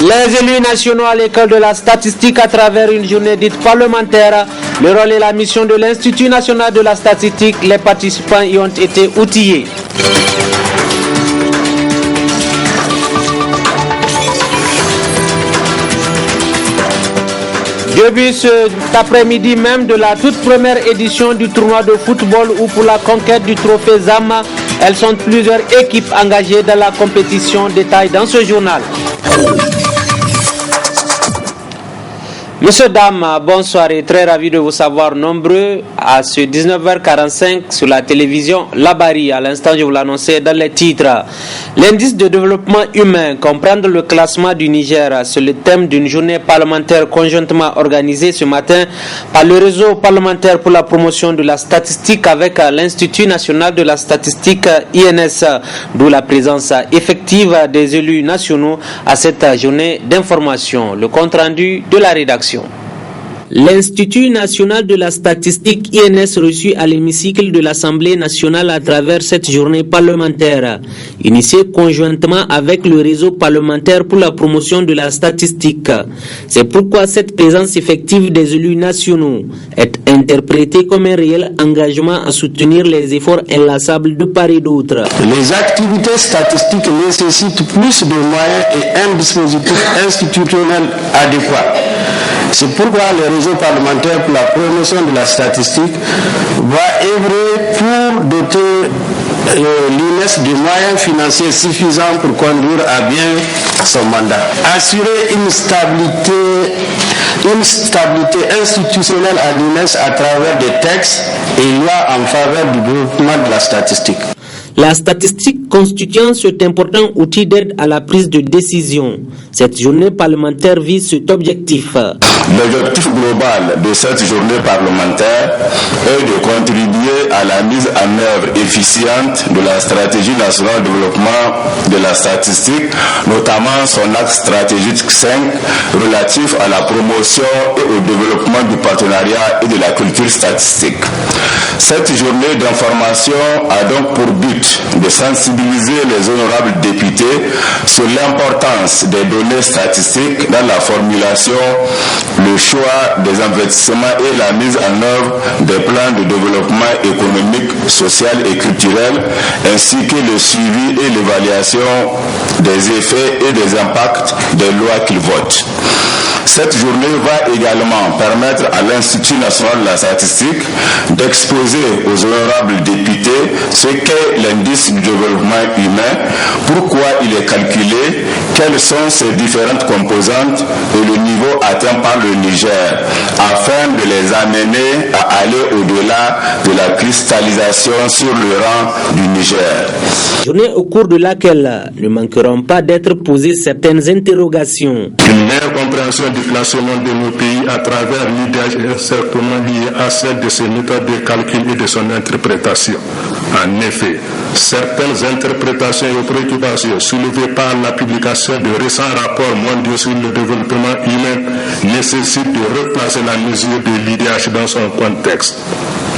Les élus nationaux à l'école de la statistique à travers une journée dite parlementaire. Le rôle et la mission de l'Institut national de la statistique, les participants y ont été outillés. Début cet après-midi même de la toute première édition du tournoi de football ou pour la conquête du trophée Zama, elles sont plusieurs équipes engagées dans la compétition. Détail dans ce journal. Monsieur, dames, bonsoir et très ravi de vous savoir nombreux à ce 19h45 sur la télévision Labari. À l'instant, je vous l'annonçais dans les titres. L'indice de développement humain, comprendre le classement du Niger, c'est le thème d'une journée parlementaire conjointement organisée ce matin par le réseau parlementaire pour la promotion de la statistique avec l'Institut national de la statistique INS, d'où la présence effective des élus nationaux à cette journée d'information. Le compte rendu de la rédaction. L'Institut national de la statistique INS reçu à l'hémicycle de l'Assemblée nationale à travers cette journée parlementaire, initiée conjointement avec le réseau parlementaire pour la promotion de la statistique. C'est pourquoi cette présence effective des élus nationaux est interprétée comme un réel engagement à soutenir les efforts inlassables de part et d'autre. Les activités statistiques nécessitent plus de moyens et un dispositif institutionnel adéquat. C'est pourquoi le réseau parlementaire pour la promotion de la statistique va œuvrer pour doter l'INS de moyens financiers suffisants pour conduire à bien son mandat. Assurer une stabilité institutionnelle à l'INS à travers des textes et lois en faveur du développement de la statistique. La statistique constituant cet important outil d'aide à la prise de décision. Cette journée parlementaire vise cet objectif. L'objectif global de cette journée parlementaire est de contribuer à la mise en œuvre efficiente de la stratégie nationale de développement de la statistique, notamment son axe stratégique 5 relatif à la promotion et au développement du partenariat et de la culture statistique. Cette journée d'information a donc pour but de sensibiliser les honorables députés sur l'importance des données statistiques dans la formulation, le choix des investissements et la mise en œuvre des plans de développement économique, social et culturel, ainsi que le suivi et l'évaluation des effets et des impacts des lois qu'ils votent. Cette journée va également permettre à l'Institut national de la statistique d'exposer aux honorables députés ce qu'est l'indice du développement humain, pourquoi il est calculé, quelles sont ses différentes composantes et le niveau atteint par le Niger, afin de les amener à aller au-delà de la cristallisation sur le rang du Niger. Journée au cours de laquelle ne manqueront pas d'être posées certaines interrogations. Une meilleure compréhension du classement de nos pays à travers l'idée est certainement liée à celle de ses méthodes de calcul et de son interprétation. En effet, certaines interprétations et préoccupations soulevées par la publication de récents rapports mondiaux sur le développement humain nécessitent de replacer la mesure de l'IDH dans son contexte.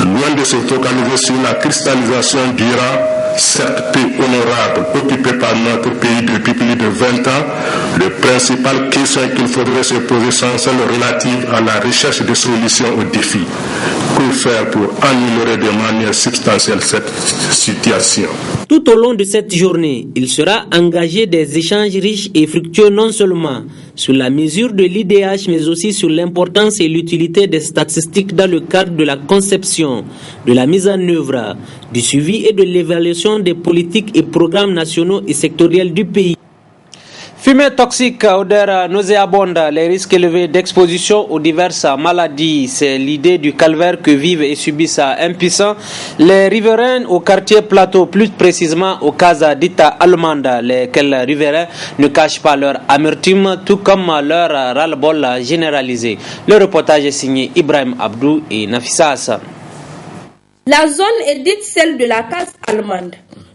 Loin de se focaliser sur la cristallisation du rang, certes peu honorable, occupé par notre pays depuis plus de 20 ans, le principal question qu'il faudrait se poser sont celles relatives à la recherche de solutions aux défis. Que faire pour améliorer de manière substantielle cette situation? Tout au long de cette journée, il sera engagé des échanges riches et fructueux non seulement sur la mesure de l'IDH, mais aussi sur l'importance et l'utilité des statistiques dans le cadre de la conception, de la mise en œuvre, du suivi et de l'évaluation des politiques et programmes nationaux et sectoriels du pays. Fumée toxique, odeur nauséabonde, les risques élevés d'exposition aux diverses maladies, c'est l'idée du calvaire que vivent et subissent impuissants les riverains au quartier Plateau, plus précisément aux cases dites allemandes, lesquels riverains ne cachent pas leur amertume, tout comme leur ras-le-bol généralisé. Le reportage est signé Ibrahim Abdou et Nafissa Hassan. La zone est dite celle de la case allemande.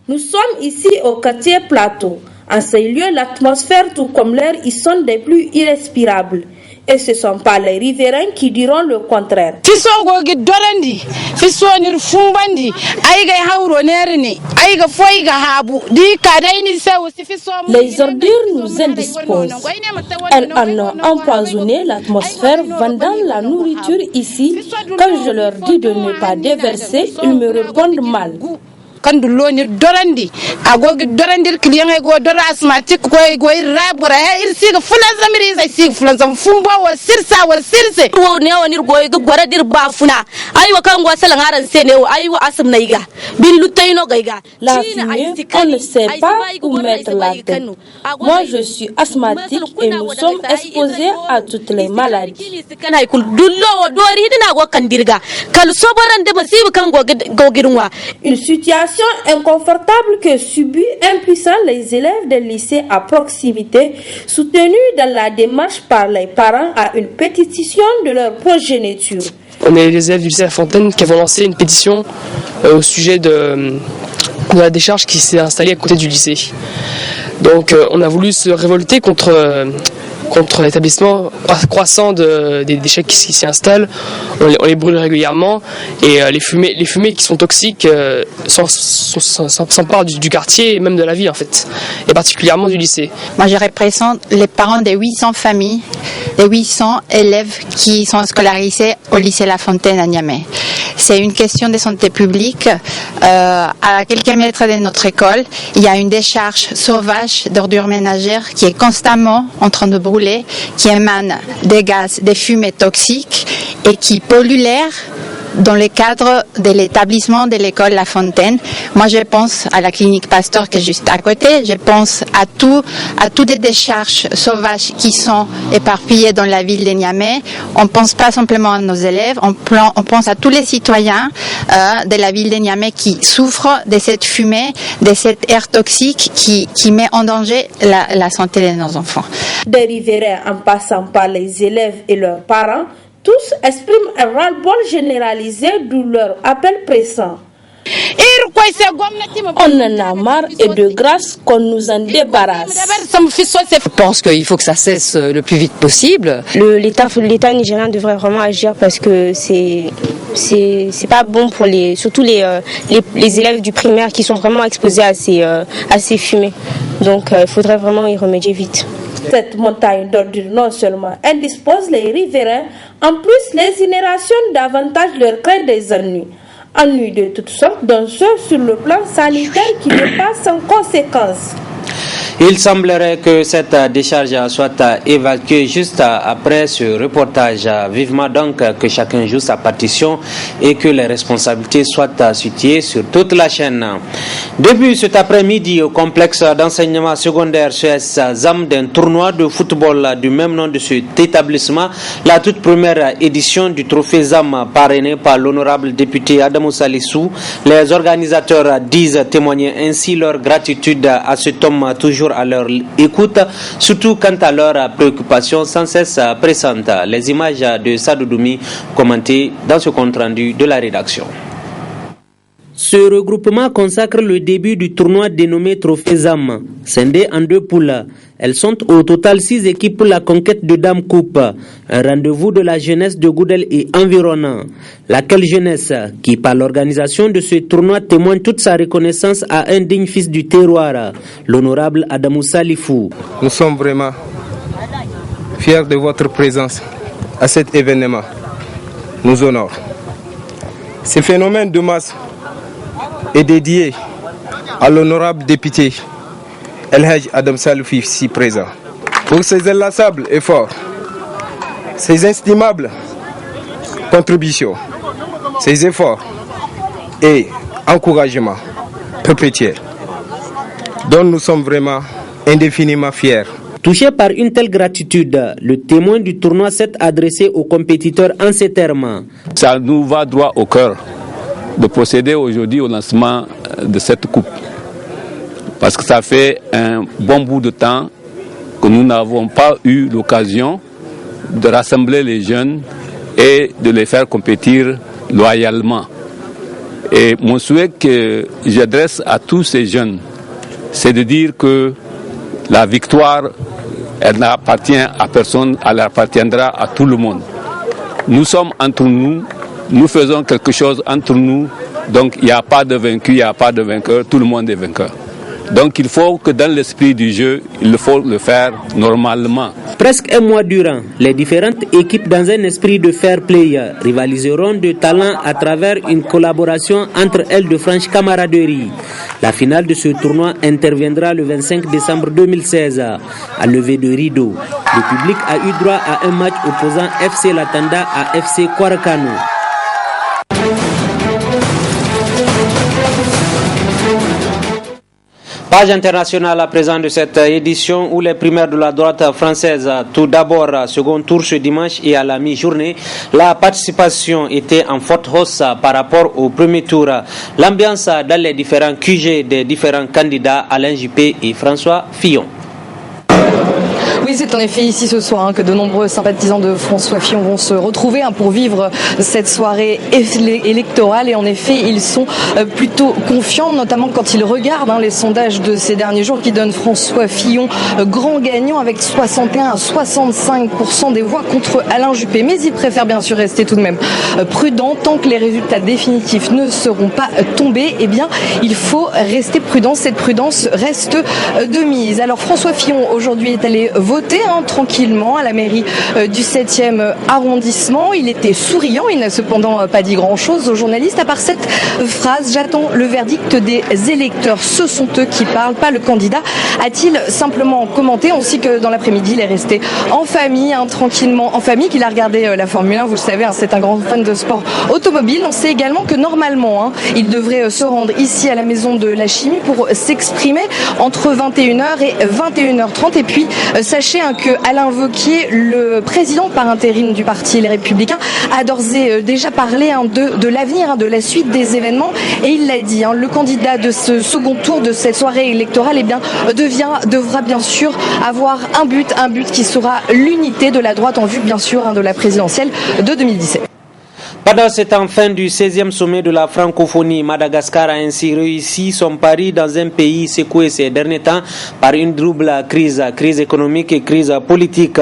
Nous sommes ici au quartier Plateau. En ces lieux, l'atmosphère tout comme l'air y sont des plus irrespirables. Et ce ne sont pas les riverains qui diront le contraire. Les ordures nous indisposent. Elles en ont empoisonné l'atmosphère vendant la nourriture ici. Quand je leur dis de ne pas déverser, ils me répondent mal. Kan dullo ni dorandi agogi dorandir kliyan go dora asmatik ko rabura irsi fulan zamiri sai sig fulan zam fumba wa sirse wo ne wonir go gore dir bafuna aywa kan go salan aran se ne aywa asam naiga bin lutayno gaiga. La fumée, on ne sait pas où mettre la tête. Moi je suis asthmatique et nous sommes exposés à toutes les maladies. Une situation inconfortable que subit impuissant les élèves des lycées à proximité, soutenus dans la démarche par les parents à une pétition de leur progéniture. On est les élèves du lycée La Fontaine qui avons lancé une pétition au sujet de la décharge qui s'est installée à côté du lycée. Donc on a voulu se révolter contre l'établissement croissant des déchets qui s'y installent. On les brûle régulièrement et les fumées qui sont toxiques s'emparent du quartier et même de la ville en fait, et particulièrement du lycée. Moi je représente les parents des 800 familles, des 800 élèves qui sont scolarisés au lycée La Fontaine à Niamey. C'est une question de santé publique. À quelques mètres de notre école, il y a une décharge sauvage d'ordures ménagères qui est constamment en train de brûler, qui émane des gaz, des fumées toxiques et qui pollue l'air dans le cadre de l'établissement de l'école La Fontaine. Moi, je pense à la clinique Pasteur qui est juste à côté. Je pense à toutes les décharges sauvages qui sont éparpillées dans la ville de Niamey. On pense pas simplement à nos élèves, on pense à tous les citoyens de la ville de Niamey qui souffrent de cette fumée, de cet air toxique qui met en danger la santé de nos enfants. Des riverains en passant par les élèves et leurs parents, tous expriment un ras-le-bol généralisé, d'où leur appel pressant. On en a marre et de grâce qu'on nous en débarrasse. Je pense qu'il faut que ça cesse le plus vite possible. L'État nigérien devrait vraiment agir parce que c'est pas bon pour surtout les élèves du primaire qui sont vraiment exposés à ces fumées. Donc il faudrait vraiment y remédier vite. Cette montagne d'ordures non seulement indispose les riverains, en plus les générations davantage leur créent des ennuis. Ennuis de toutes sortes, dont ceux sur le plan sanitaire qui n'est pas sans conséquences. Il semblerait que cette décharge soit évacuée juste après ce reportage. Vivement donc que chacun joue sa partition et que les responsabilités soient situées sur toute la chaîne. Depuis cet après-midi, au complexe d'enseignement secondaire CES ZAM d'un tournoi de football du même nom de cet établissement, la toute première édition du trophée ZAM parrainé par l'honorable député Adamou Salissou, les organisateurs disent témoigner ainsi leur gratitude à cet homme toujours à leur écoute, surtout quant à leurs préoccupations sans cesse pressantes. Les images de Sadou Doumi commentées dans ce compte-rendu de la rédaction. Ce regroupement consacre le début du tournoi dénommé Trophée ZAM, scindé en 2 poules. Elles sont au total 6 équipes pour la conquête de Dame Coupe, un rendez-vous de la jeunesse de Goudel et environnant. Laquelle jeunesse qui, par l'organisation de ce tournoi, témoigne toute sa reconnaissance à un digne fils du terroir, l'honorable Adamou Salifou. Nous sommes vraiment fiers de votre présence à cet événement. Nous honore. Ce phénomène de masse est dédié à l'honorable député El Hadj Adam Salifou ici présent. Pour ses inlassables efforts, ses inestimables contributions, ses efforts et encouragements perpétuels, dont nous sommes vraiment indéfiniment fiers. Touché par une telle gratitude, le témoin du tournoi s'est adressé aux compétiteurs en ces termes. Ça nous va droit au cœur de procéder aujourd'hui au lancement de cette coupe. Parce que ça fait un bon bout de temps que nous n'avons pas eu l'occasion de rassembler les jeunes et de les faire compétir loyalement. Et mon souhait que j'adresse à tous ces jeunes, c'est de dire que la victoire elle n'appartient à personne, elle appartiendra à tout le monde. Nous sommes entre nous, nous faisons quelque chose entre nous, donc il n'y a pas de vaincu, il n'y a pas de vainqueur, tout le monde est vainqueur. Donc il faut que dans l'esprit du jeu, il faut le faire normalement. Presque un mois durant, les différentes équipes dans un esprit de fair play rivaliseront de talent à travers une collaboration entre elles de franche camaraderie. La finale de ce tournoi interviendra le 25 décembre 2016 à lever de rideau. Le public a eu droit à un match opposant FC Latanda à FC Kwarakano. Page internationale à présent de cette édition où les primaires de la droite française, tout d'abord second tour ce dimanche et à la mi-journée, la participation était en forte hausse par rapport au premier tour. L'ambiance dans les différents QG des différents candidats, Alain Juppé et François Fillon. Oui, c'est en effet ici ce soir que de nombreux sympathisants de François Fillon vont se retrouver pour vivre cette soirée électorale. Et en effet, ils sont plutôt confiants, notamment quand ils regardent les sondages de ces derniers jours qui donnent François Fillon grand gagnant avec 61 à 65% des voix contre Alain Juppé. Mais ils préfèrent bien sûr rester tout de même prudents. Tant que les résultats définitifs ne seront pas tombés, eh bien, il faut rester prudent. Cette prudence reste de mise. Alors François Fillon aujourd'hui est allé voter tranquillement à la mairie du 7e arrondissement. Il était souriant, il n'a cependant pas dit grand-chose aux journalistes, à part cette phrase: j'attends le verdict des électeurs. Ce sont eux qui parlent, pas le candidat, a-t-il simplement commenté. On sait que dans l'après-midi, il est resté en famille, tranquillement en famille, qu'il a regardé la Formule 1. Vous le savez, c'est un grand fan de sport automobile. On sait également que normalement, il devrait se rendre ici à la Maison de la Chimie pour s'exprimer entre 21h et 21h30. Et puis, sachez que Alain Wauquiez, le président par intérim du parti Les Républicains, a d'ores et déjà parlé de l'avenir, de la suite des événements, et il l'a dit, le candidat de ce second tour de cette soirée électorale devra bien sûr avoir un but qui sera l'unité de la droite en vue bien sûr de la présidentielle de 2017. Pendant cette fin du 16e sommet de la francophonie, Madagascar a ainsi réussi son pari dans un pays secoué ces derniers temps par une double crise économique et crise politique.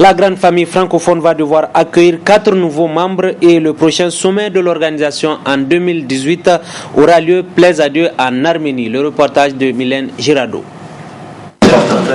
La grande famille francophone va devoir accueillir 4 nouveaux membres et le prochain sommet de l'organisation en 2018 aura lieu, plaise à Dieu, en Arménie. Le reportage de Mylène Girardot.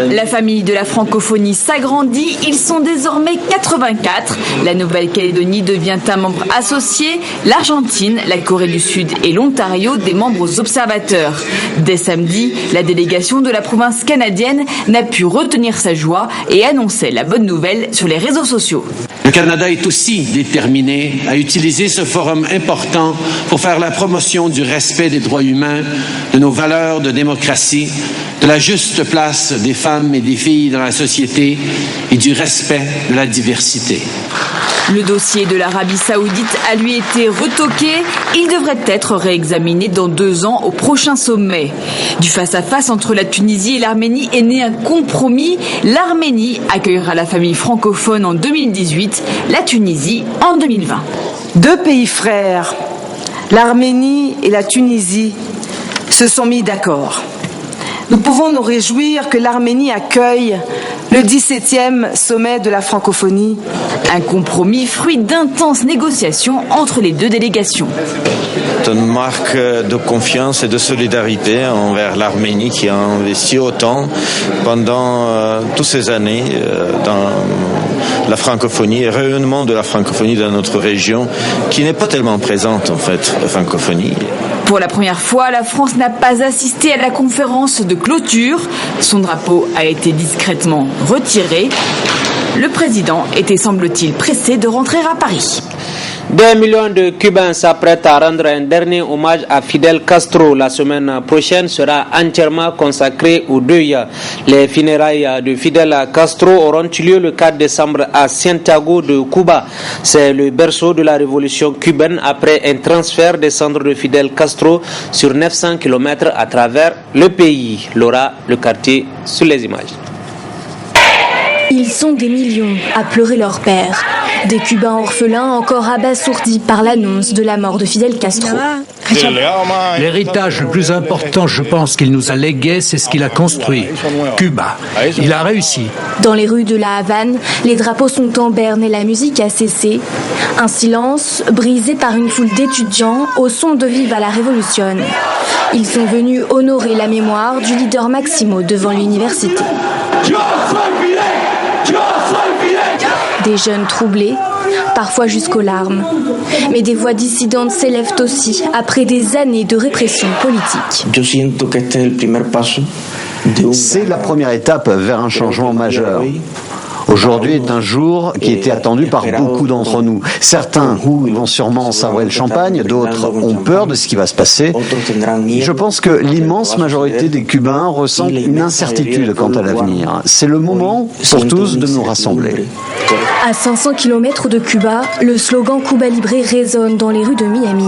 La famille de la francophonie s'agrandit, ils sont désormais 84. La Nouvelle-Calédonie devient un membre associé, l'Argentine, la Corée du Sud et l'Ontario des membres observateurs. Dès samedi, la délégation de la province canadienne n'a pu retenir sa joie et annonçait la bonne nouvelle sur les réseaux sociaux. Le Canada est aussi déterminé à utiliser ce forum important pour faire la promotion du respect des droits humains, de nos valeurs de démocratie, de la juste place des femmes et des filles dans la société et du respect de la diversité. Le dossier de l'Arabie Saoudite a lui été retoqué. Il devrait être réexaminé dans 2 ans au prochain sommet. Du face-à-face entre la Tunisie et l'Arménie est né un compromis. L'Arménie accueillera la famille francophone en 2018, la Tunisie en 2020. 2 pays frères, l'Arménie et la Tunisie, se sont mis d'accord. Nous pouvons nous réjouir que l'Arménie accueille le 17e sommet de la francophonie. Un compromis fruit d'intenses négociations entre les 2 délégations. C'est une marque de confiance et de solidarité envers l'Arménie qui a investi autant pendant toutes ces années dans la francophonie et rayonnement de la francophonie dans notre région qui n'est pas tellement présente en fait, la francophonie. Pour la première fois, la France n'a pas assisté à la conférence de clôture. Son drapeau a été discrètement retiré. Le président était, semble-t-il, pressé de rentrer à Paris. Des millions de Cubains s'apprêtent à rendre un dernier hommage à Fidel Castro. La semaine prochaine sera entièrement consacrée au deuil. Les funérailles de Fidel Castro auront lieu le 4 décembre à Santiago de Cuba. C'est le berceau de la révolution cubaine après un transfert des cendres de Fidel Castro sur 900 km à travers le pays. Laura, le quartier sur les images. Ils sont des millions à pleurer leur père. Des Cubains orphelins encore abasourdis par l'annonce de la mort de Fidel Castro. L'héritage le plus important, je pense, qu'il nous a légué, c'est ce qu'il a construit. Cuba. Il a réussi. Dans les rues de la Havane, les drapeaux sont en berne et la musique a cessé. Un silence brisé par une foule d'étudiants au son de Viva la Révolution. Ils sont venus honorer la mémoire du leader Máximo devant l'université. Des jeunes troublés, parfois jusqu'aux larmes. Mais des voix dissidentes s'élèvent aussi après des années de répression politique. C'est la première étape vers un changement majeur. Aujourd'hui est un jour qui était attendu par beaucoup d'entre nous. Certains vont sûrement savourer le champagne, d'autres ont peur de ce qui va se passer. Je pense que l'immense majorité des Cubains ressentent une incertitude quant à l'avenir. C'est le moment pour tous de nous rassembler. À 500 km de Cuba, le slogan Cuba Libre résonne dans les rues de Miami.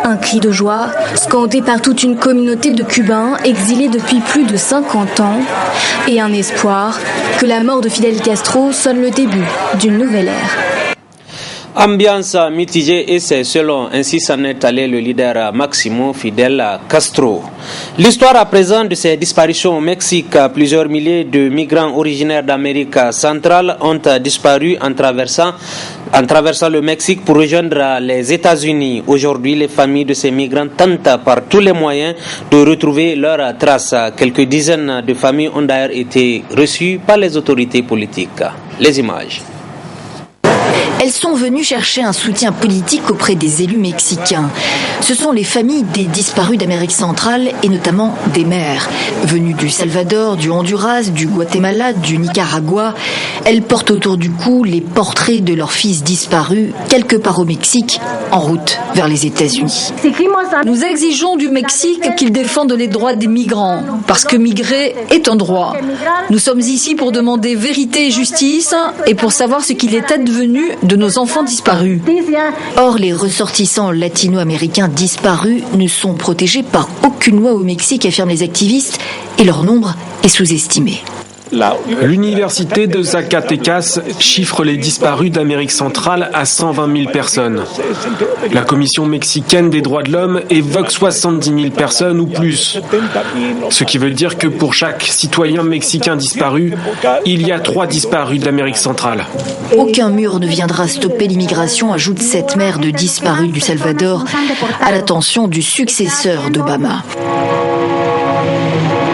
Un cri de joie, scandé par toute une communauté de Cubains exilés depuis plus de 50 ans, et un espoir que la mort de Fidel Castro sonne le début d'une nouvelle ère. Ambiance mitigée et c'est selon, ainsi s'en est allé le leader Máximo Fidel Castro. L'histoire à présent de ces disparitions au Mexique, plusieurs milliers de migrants originaires d'Amérique centrale ont disparu en traversant le Mexique pour rejoindre les États-Unis. Aujourd'hui, les familles de ces migrants tentent par tous les moyens de retrouver leurs traces. Quelques dizaines de familles ont d'ailleurs été reçues par les autorités politiques. Les images. Elles sont venues chercher un soutien politique auprès des élus mexicains. Ce sont les familles des disparus d'Amérique centrale et notamment des mères. Venues du Salvador, du Honduras, du Guatemala, du Nicaragua, elles portent autour du cou les portraits de leurs fils disparus quelque part au Mexique, en route vers les États-Unis. Nous exigeons du Mexique qu'il défende les droits des migrants, parce que migrer est un droit. Nous sommes ici pour demander vérité et justice et pour savoir ce qu'il est advenu de nos enfants disparus. Or, les ressortissants latino-américains disparus ne sont protégés par aucune loi au Mexique, affirment les activistes, et leur nombre est sous-estimé. L'université de Zacatecas chiffre les disparus d'Amérique centrale à 120 000 personnes. La Commission mexicaine des droits de l'homme évoque 70 000 personnes ou plus. Ce qui veut dire que pour chaque citoyen mexicain disparu, il y a 3 disparus d'Amérique centrale. Aucun mur ne viendra stopper l'immigration, ajoute cette mère de disparus du Salvador, à l'attention du successeur d'Obama.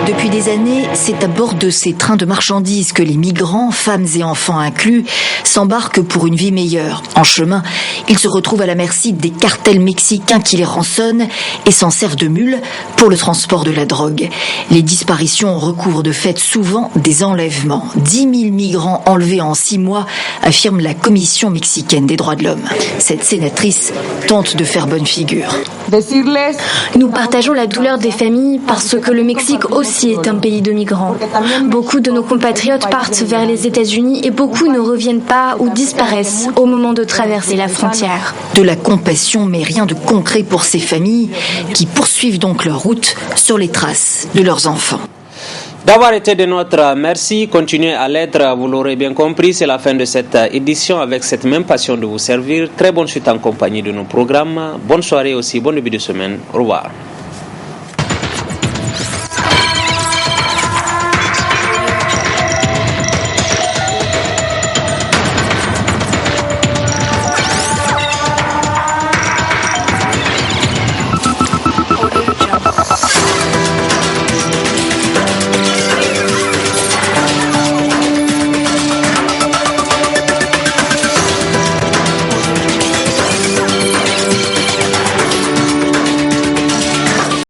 Depuis des années, c'est à bord de ces trains de marchandises que les migrants, femmes et enfants inclus, s'embarquent pour une vie meilleure. En chemin, ils se retrouvent à la merci des cartels mexicains qui les rançonnent et s'en servent de mules pour le transport de la drogue. Les disparitions recouvrent de fait souvent des enlèvements. 10 000 migrants enlevés en 6 mois, affirme la Commission mexicaine des droits de l'homme. Cette sénatrice tente de faire bonne figure. Nous partageons la douleur des familles parce que le Mexique aussi est un pays de migrants. Beaucoup de nos compatriotes partent vers les États-Unis et beaucoup ne reviennent pas ou disparaissent au moment de traverser la frontière. De la compassion, mais rien de concret pour ces familles qui poursuivent donc leur route sur les traces de leurs enfants. D'avoir été de notre merci, continuez à l'être, vous l'aurez bien compris, c'est la fin de cette édition avec cette même passion de vous servir. Très bonne suite en compagnie de nos programmes, bonne soirée aussi, bon début de semaine, au revoir.